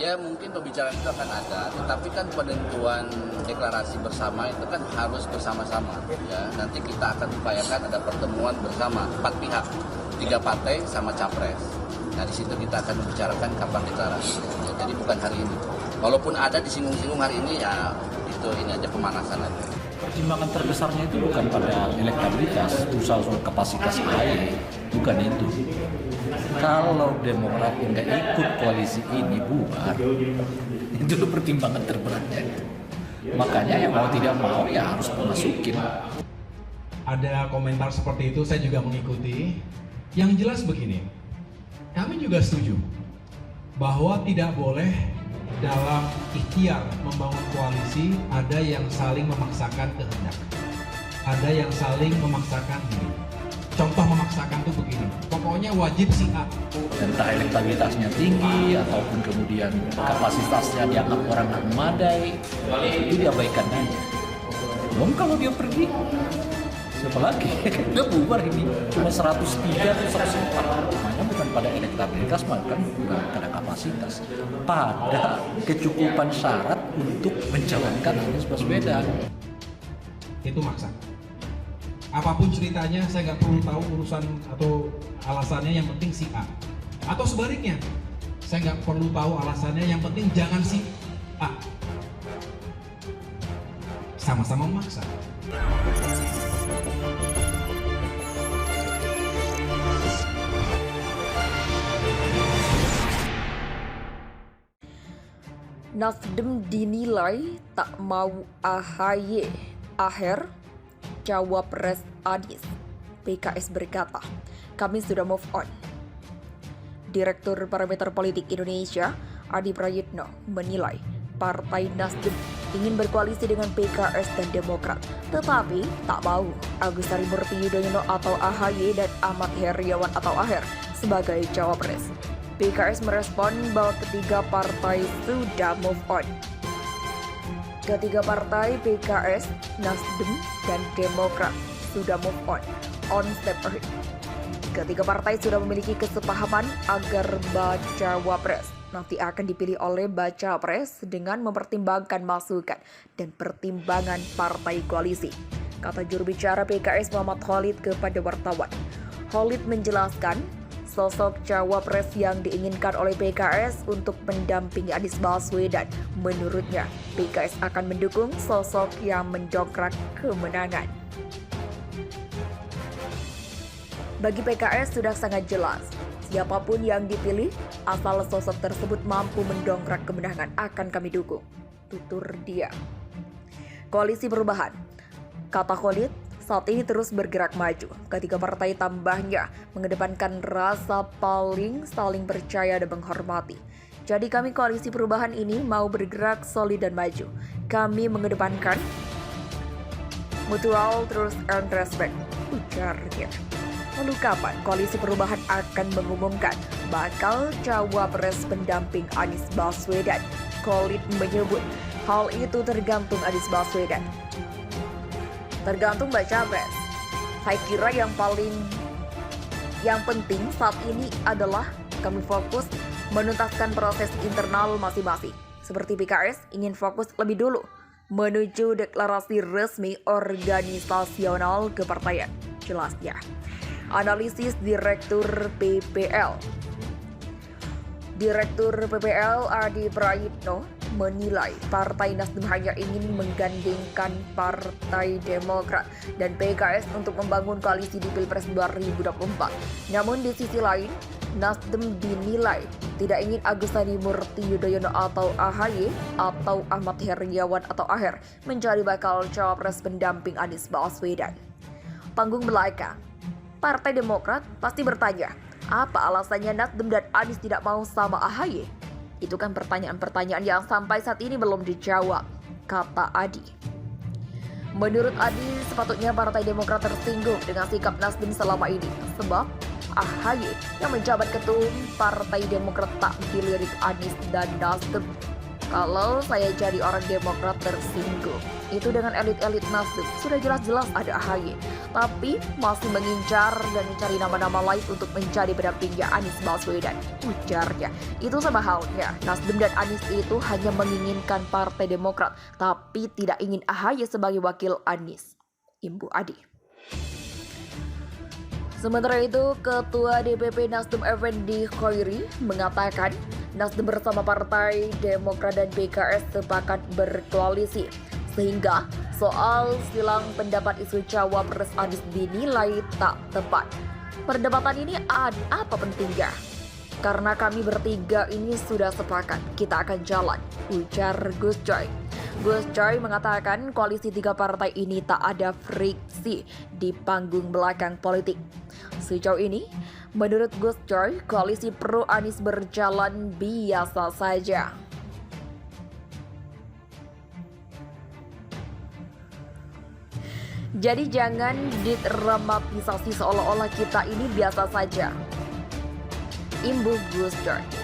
Ya mungkin pembicaraan itu akan ada, tetapi kan penentuan deklarasi bersama itu kan harus bersama-sama. Ya, nanti kita akan upayakan ada pertemuan bersama 4 pihak, 3 partai sama capres. Nah di situ kita akan membicarakan kapan deklarasi. Ya, jadi bukan hari ini. Walaupun ada disinggung-singgung hari ini, ya itu ini aja pemanasan aja. Pertimbangan terbesarnya itu bukan pada elektabilitas, soal kapasitas AHY, bukan itu. Kalau Demokrat nggak ikut koalisi ini bubar, itu pertimbangan terberatnya. Makanya yang mau tidak mau ya harus memasukin. Ada komentar seperti itu, saya juga mengikuti. Yang jelas begini, kami juga setuju bahwa tidak boleh dalam ikhtiar membangun koalisi ada yang saling memaksakan kehendak, ada yang saling memaksakan diri. Contoh memaksakan itu begini, pokoknya wajib si A. Entah elektabilitasnya tinggi ataupun kemudian kapasitasnya dianggap orang nggak memadai, itu diabaikan aja. Kalau dia pergi, siapa lagi? Dia bubar ini, cuma 103 atau 104. Namanya bukan pada elektabilitas, bukan pada kapasitas. Pada kecukupan syarat untuk mencalonkan Anies Baswedan. Itu maksa. Apapun ceritanya, saya nggak perlu tahu urusan atau alasannya, yang penting si A. Atau sebaliknya, saya nggak perlu tahu alasannya, yang penting jangan si A. Sama-sama memaksa. Nasdem dinilai tak mau AHY. Aher, Cawapres Anies. PKS berkata, kami sudah move on. Direktur Parameter Politik Indonesia, Adi Prayitno, menilai Partai Nasdem ingin berkoalisi dengan PKS dan Demokrat, tetapi tak mau Agus Harimurti Yudhoyono atau AHY dan Ahmad Heriawan atau Aher sebagai Cawapres. PKS merespon bahwa ketiga partai sudah move on. Ketiga partai PKS, Nasdem, dan Demokrat sudah move on step ahead. Ketiga partai sudah memiliki kesepahaman agar bacawa pres nanti akan dipilih oleh baca pres dengan mempertimbangkan masukan dan pertimbangan partai koalisi, kata juru bicara PKS Muhammad Khalid kepada wartawan. Khalid menjelaskan, sosok cawapres yang diinginkan oleh PKS untuk mendampingi Anies Baswedan. Menurutnya, PKS akan mendukung sosok yang mendongkrak kemenangan. Bagi PKS sudah sangat jelas, siapapun yang dipilih, asal sosok tersebut mampu mendongkrak kemenangan akan kami dukung, tutur dia. Koalisi Perubahan, kata Khalid, saat ini terus bergerak maju. Ketiga partai tambahnya mengedepankan rasa saling percaya dan menghormati. Jadi kami koalisi perubahan ini mau bergerak solid dan maju. Kami mengedepankan mutual trust and respect, ujarnya. Lalu kapan koalisi perubahan akan mengumumkan bakal cawapres pendamping Anies Baswedan? Khalid menyebut hal itu tergantung Anies Baswedan. Tergantung baca pres. Saya kira yang penting saat ini adalah kami fokus menuntaskan proses internal masing-masing. Seperti PKS ingin fokus lebih dulu menuju deklarasi resmi organisasional kepartaian, jelasnya. Analisis Direktur PPL Adi Prayitno menilai Partai Nasdem hanya ingin menggandengkan Partai Demokrat dan PKS untuk membangun koalisi di Pilpres 2024. Namun di sisi lain, Nasdem dinilai tidak ingin Agus Harimurti Yudhoyono atau AHY atau Ahmad Heriawan atau Aher menjadi bakal cawapres pendamping Anies Baswedan. Panggung belakang, Partai Demokrat pasti bertanya, apa alasannya Nasdem dan Anies tidak mau sama AHY? Itu kan pertanyaan-pertanyaan yang sampai saat ini belum dijawab, kata Adi. Menurut Adi, sepatutnya Partai Demokrat tersinggung dengan sikap Nasdem selama ini, sebab AHY yang menjabat ketum Partai Demokrat tak dilirik Anies dan Nasdem. Kalau saya jadi orang Demokrat tersinggung, itu dengan elit-elit Nasdem sudah jelas-jelas ada AHY. tapi masih mengincar dan mencari nama-nama lain untuk menjadi pendampingnya Anies Baswedan. Ujarnya, itu sama halnya Nasdem dan Anies itu hanya menginginkan Partai Demokrat, tapi tidak ingin AHY sebagai wakil Anies. Ibu Adi. Sementara itu, Ketua DPP Nasdem Effendi Khairi mengatakan Nasdem bersama Partai Demokrat dan PKS sepakat berkoalisi, sehingga soal silang pendapat isu cawapres Anies dinilai tak tepat. Perdebatan ini apa pentingnya? Karena kami bertiga ini sudah sepakat, kita akan jalan, ujar Gus Coy. Gus Coy mengatakan koalisi 3 partai ini tak ada friksi di panggung belakang politik. Sejauh ini, menurut Gus Coy, koalisi pro Anies berjalan biasa saja. Jadi jangan didramatisasi seolah-olah kita ini biasa saja. Imbuh Gus Coy.